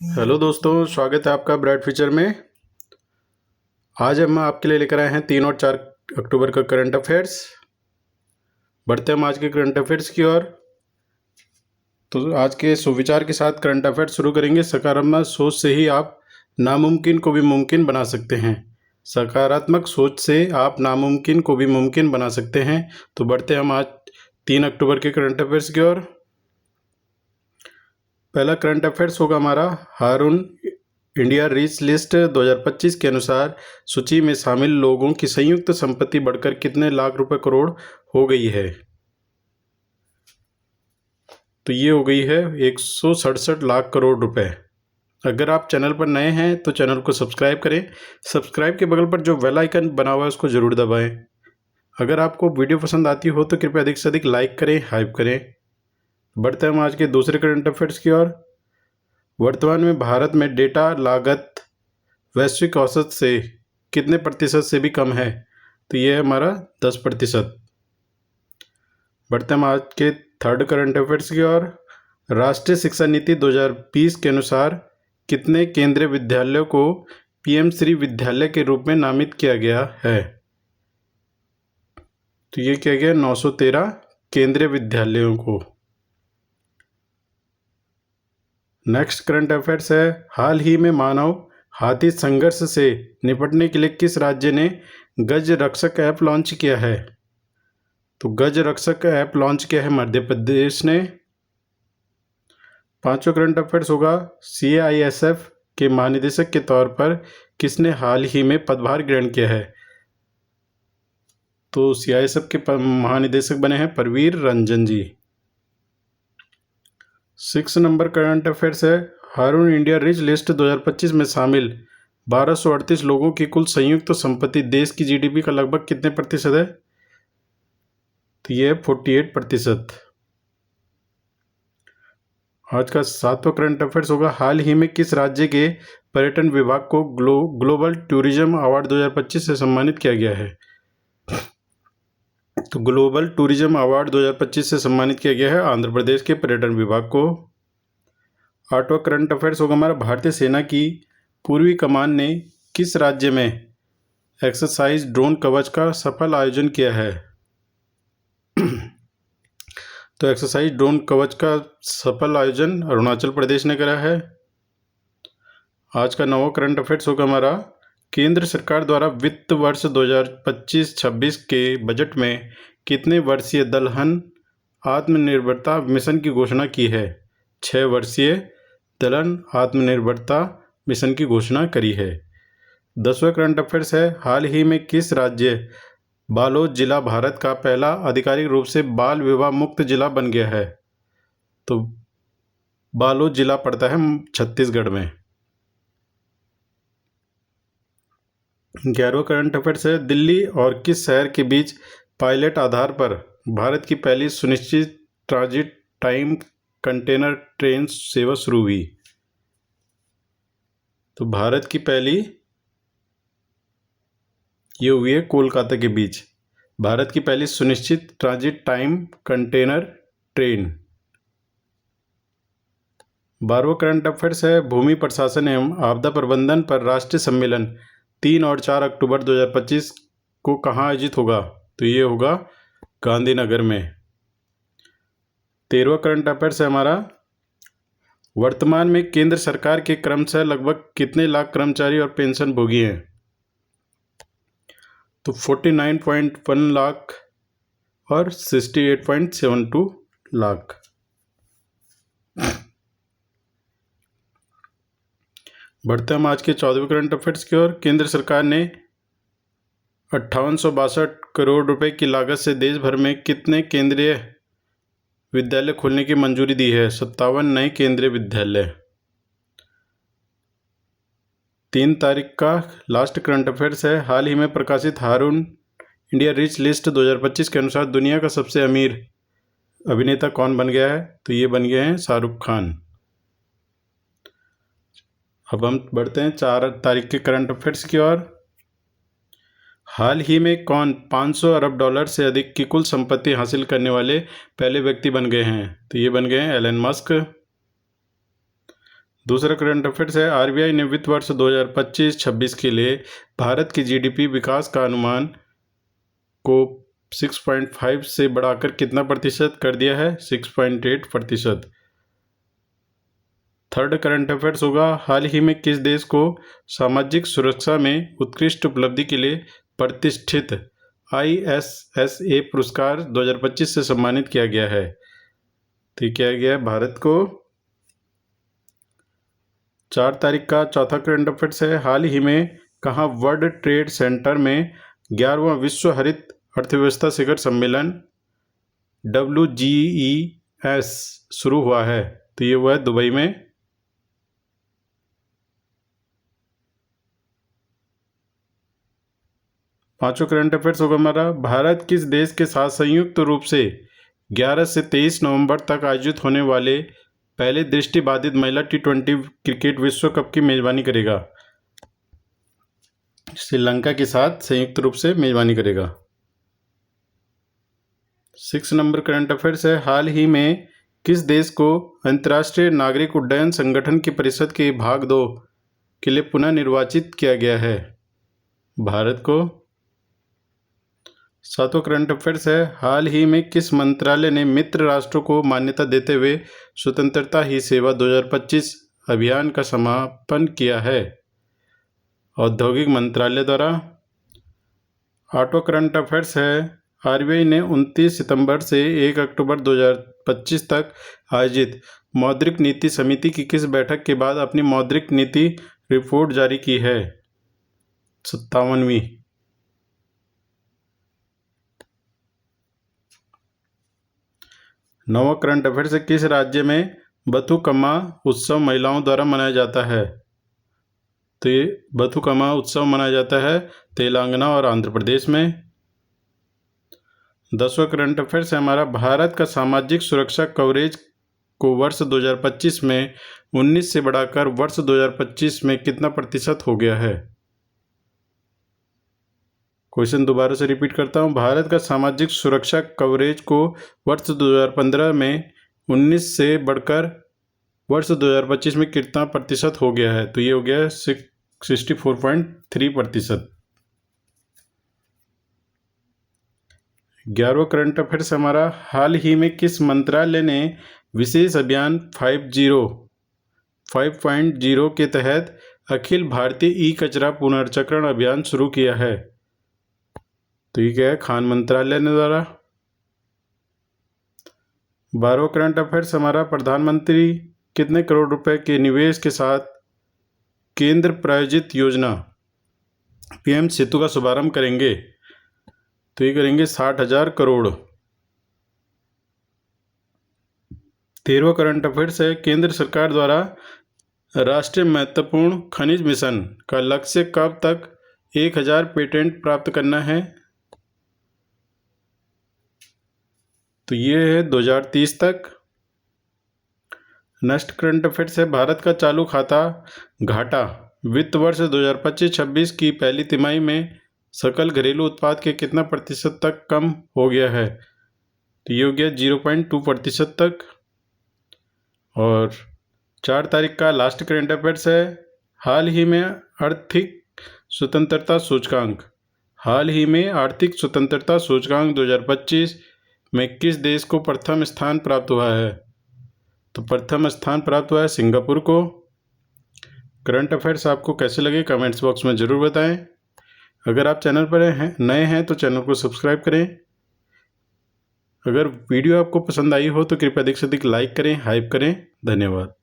Hello दोस्तों, स्वागत है आपका ब्राइट फ्यूचर में। आज हम आपके लिए लेकर आए हैं 3 और 4 अक्टूबर का करंट अफेयर्स। बढ़ते हम आज के करंट अफेयर्स की ओर। तो आज के सुविचार के साथ करंट अफेयर्स शुरू करेंगे। सकारात्मक सोच से ही आप नामुमकिन को भी मुमकिन बना सकते हैं। सकारात्मक सोच से आप नामुमकिन को भी मुमकिन बना सकते हैं। तो बढ़ते हम आज 3 अक्टूबर के करंट अफेयर्स की ओर। पहला करंट अफेयर्स होगा हमारा, हारून इंडिया रिच लिस्ट 2025 के अनुसार सूची में शामिल लोगों की संयुक्त संपत्ति बढ़कर कितने लाख रुपए करोड़ हो गई है? तो ये हो गई है 167 लाख करोड़ रुपए। अगर आप चैनल पर नए हैं तो चैनल को सब्सक्राइब करें। सब्सक्राइब के बगल पर जो बेल आइकन बना हुआ है उसको जरूर दबाएं। अगर आपको वीडियो पसंद आती हो तो कृपया अधिक से अधिक लाइक करें, हाइप करें। बढ़ते हैं हम आज के दूसरे करंट अफेयर्स की ओर। वर्तमान में भारत में डेटा लागत वैश्विक औसत से कितने प्रतिशत से भी कम है? तो ये है हमारा 10%। बढ़ते हम आज के थर्ड करंट अफेयर्स की ओर। राष्ट्रीय शिक्षा नीति 2020 के अनुसार कितने केंद्रीय विद्यालयों को पीएम श्री विद्यालय के रूप में नामित किया गया है? तो ये किया गया 913 केंद्रीय विद्यालयों को। नेक्स्ट करंट अफेयर्स है, हाल ही में मानव हाथी संघर्ष से निपटने के लिए किस राज्य ने गज रक्षक ऐप लॉन्च किया है? तो गज रक्षक ऐप लॉन्च किया है मध्य प्रदेश ने। पांचवा करंट अफेयर्स होगा, सीआईएसएफ के महानिदेशक के तौर पर किसने हाल ही में पदभार ग्रहण किया है? तो सीआईएसएफ के महानिदेशक बने हैं परवीर रंजन जी। 6 नंबर करंट अफेयर्स है, हारून इंडिया रिच लिस्ट 2025 में शामिल 1238 लोगों की कुल संयुक्त संपत्ति देश की जीडीपी का लगभग कितने प्रतिशत है? तो ये 48%। आज का 7वां करंट अफेयर्स होगा, हाल ही में किस राज्य के पर्यटन विभाग को ग्लोबल टूरिज्म अवार्ड 2025 से सम्मानित किया गया है? तो ग्लोबल टूरिज्म अवार्ड 2025 से सम्मानित किया गया है आंध्र प्रदेश के पर्यटन विभाग को। 8वां करंट अफेयर्स होगा हमारा, भारतीय सेना की पूर्वी कमान ने किस राज्य में एक्सरसाइज ड्रोन कवच का सफल आयोजन किया है? तो एक्सरसाइज ड्रोन कवच का सफल आयोजन अरुणाचल प्रदेश ने करा है। आज का 9वां करंट अफेयर्स होगा हमारा, केंद्र सरकार द्वारा वित्त वर्ष 2025-26 के बजट में कितने वर्षीय दलहन आत्मनिर्भरता मिशन की घोषणा की है? 6 वर्षीय दलहन आत्मनिर्भरता मिशन की घोषणा करी है। 10वां करंट अफेयर्स है, हाल ही में किस राज्य बालोद जिला भारत का पहला आधिकारिक रूप से बाल विवाह मुक्त जिला बन गया है? तो बालोद जिला पड़ता है छत्तीसगढ़ में। 11वां करंट अफेयर्स है, दिल्ली और किस शहर के बीच पायलट आधार पर भारत की पहली सुनिश्चित ट्रांजिट टाइम कंटेनर ट्रेन सेवा शुरू हुई? तो भारत की पहली ये हुई है कोलकाता के बीच, भारत की पहली सुनिश्चित ट्रांजिट टाइम कंटेनर ट्रेन। 12वां करंट अफेयर्स है, भूमि प्रशासन एवं आपदा प्रबंधन पर राष्ट्रीय सम्मेलन 3 और 4 अक्टूबर 2025 को कहाँ आयोजित होगा? तो ये होगा गांधीनगर में। 13वां करंट अफेयर्स है हमारा, वर्तमान में केंद्र सरकार के क्रमशः लगभग कितने लाख कर्मचारी और पेंशन भोगी हैं? तो 49.1 लाख और 68.72 लाख। बढ़ते हम आज के 14वें करंट अफेयर्स की ओर। केंद्र सरकार ने 5862 करोड़ रुपए की लागत से देश भर में कितने केंद्रीय विद्यालय खोलने की मंजूरी दी है? 57 नए केंद्रीय विद्यालय। 3 तारीख का लास्ट करंट अफेयर्स है, हाल ही में प्रकाशित हारून इंडिया रिच लिस्ट 2025 के अनुसार दुनिया का सबसे अमीर अभिनेता कौन बन गया है? तो ये बन गए हैं शाहरुख खान। अब हम बढ़ते हैं 4 तारीख के करंट अफेयर्स की ओर। हाल ही में कौन 500 अरब डॉलर से अधिक की कुल संपत्ति हासिल करने वाले पहले व्यक्ति बन गए हैं? तो ये बन गए हैं एलन मस्क। दूसरा करंट अफेयर्स है, आरबीआई ने वित्त वर्ष 2025-26 के लिए भारत की जीडीपी विकास का अनुमान को 6.5 से बढ़ाकर कितना प्रतिशत कर दिया है? 6.8%। थर्ड करंट अफेयर्स होगा, हाल ही में किस देश को सामाजिक सुरक्षा में उत्कृष्ट उपलब्धि के लिए प्रतिष्ठित ISSA पुरस्कार 2025 से सम्मानित किया गया है? तो किया गया है भारत को। 4 तारीख का चौथा करंट अफेयर्स है, हाल ही में कहाँ वर्ल्ड ट्रेड सेंटर में 11वां विश्व हरित अर्थव्यवस्था शिखर सम्मेलन WGES शुरू हुआ है? तो ये हुआ है दुबई में। पांचों करंट अफेयर्स होगा हमारा, भारत किस देश के साथ संयुक्त रूप से 11 से 23 नवंबर तक आयोजित होने वाले पहले दृष्टिबाधित महिला T20 क्रिकेट विश्व कप की मेजबानी करेगा? श्रीलंका के साथ संयुक्त रूप से मेजबानी करेगा। 6 नंबर करंट अफेयर्स है, हाल ही में किस देश को अंतर्राष्ट्रीय नागरिक उड्डयन संगठन की परिषद के भाग 2 के लिए पुनः निर्वाचित किया गया है? भारत को। 7वां करंट अफेयर्स है, हाल ही में किस मंत्रालय ने मित्र राष्ट्रों को मान्यता देते हुए स्वतंत्रता ही सेवा 2025 अभियान का समापन किया है? औद्योगिक मंत्रालय द्वारा। 8वां करंट अफेयर्स है, आरबीआई ने 29 सितंबर से 1 अक्टूबर 2025 तक आयोजित मौद्रिक नीति समिति की किस बैठक के बाद अपनी मौद्रिक नीति रिपोर्ट जारी की है? 57वीं। 9वां करंट अफेयर्स है, किस राज्य में बथुकम्मा उत्सव महिलाओं द्वारा मनाया जाता है? तो ये बथुकम्मा उत्सव मनाया जाता है तेलंगाना और आंध्र प्रदेश में। 10वां करंट अफेयर्स है हमारा, भारत का सामाजिक सुरक्षा कवरेज को वर्ष 2025 में 19 से बढ़ाकर वर्ष 2025 में कितना प्रतिशत हो गया है? क्वेश्चन दोबारा से रिपीट करता हूँ, भारत का सामाजिक सुरक्षा कवरेज को वर्ष 2015 में 19 से बढ़कर वर्ष 2025 में कितना प्रतिशत हो गया है? तो ये हो गया 64.3%। 11वां करंट अफेयर्स हमारा, हाल ही में किस मंत्रालय ने विशेष अभियान 5.0 के तहत अखिल भारतीय ई कचरा पुनर्चक्रण अभियान शुरू किया है? तो ये क्या है? खान मंत्रालय ने द्वारा। 12वां करंट अफेयर्स हमारा, प्रधानमंत्री कितने करोड़ रुपए के निवेश के साथ केंद्र प्रायोजित योजना PM सेतु का शुभारंभ करेंगे? तो ये करेंगे 60,000 करोड़। 13वां करंट अफेयर्स है, केंद्र सरकार द्वारा राष्ट्रीय महत्वपूर्ण खनिज मिशन का लक्ष्य कब तक 1000 पेटेंट प्राप्त करना है? तो ये है 2030 तक। नेक्स्ट करंट अफेयर्स है, भारत का चालू खाता घाटा वित्त वर्ष 2025-26 की पहली तिमाही में सकल घरेलू उत्पाद के कितना प्रतिशत तक कम हो गया है? तो ये हो गया 0.2% तक। और 4 तारीख का लास्ट करंट अफेयर्स है, हाल ही में आर्थिक स्वतंत्रता सूचकांक 2025 में किस देश को प्रथम स्थान प्राप्त हुआ है? तो प्रथम स्थान प्राप्त हुआ है सिंगापुर को। करंट अफेयर्स आपको कैसे लगे कमेंट्स बॉक्स में ज़रूर बताएं। अगर आप चैनल पर नए हैं तो चैनल को सब्सक्राइब करें। अगर वीडियो आपको पसंद आई हो तो कृपया अधिक से अधिक लाइक करें, हाइप करें। धन्यवाद।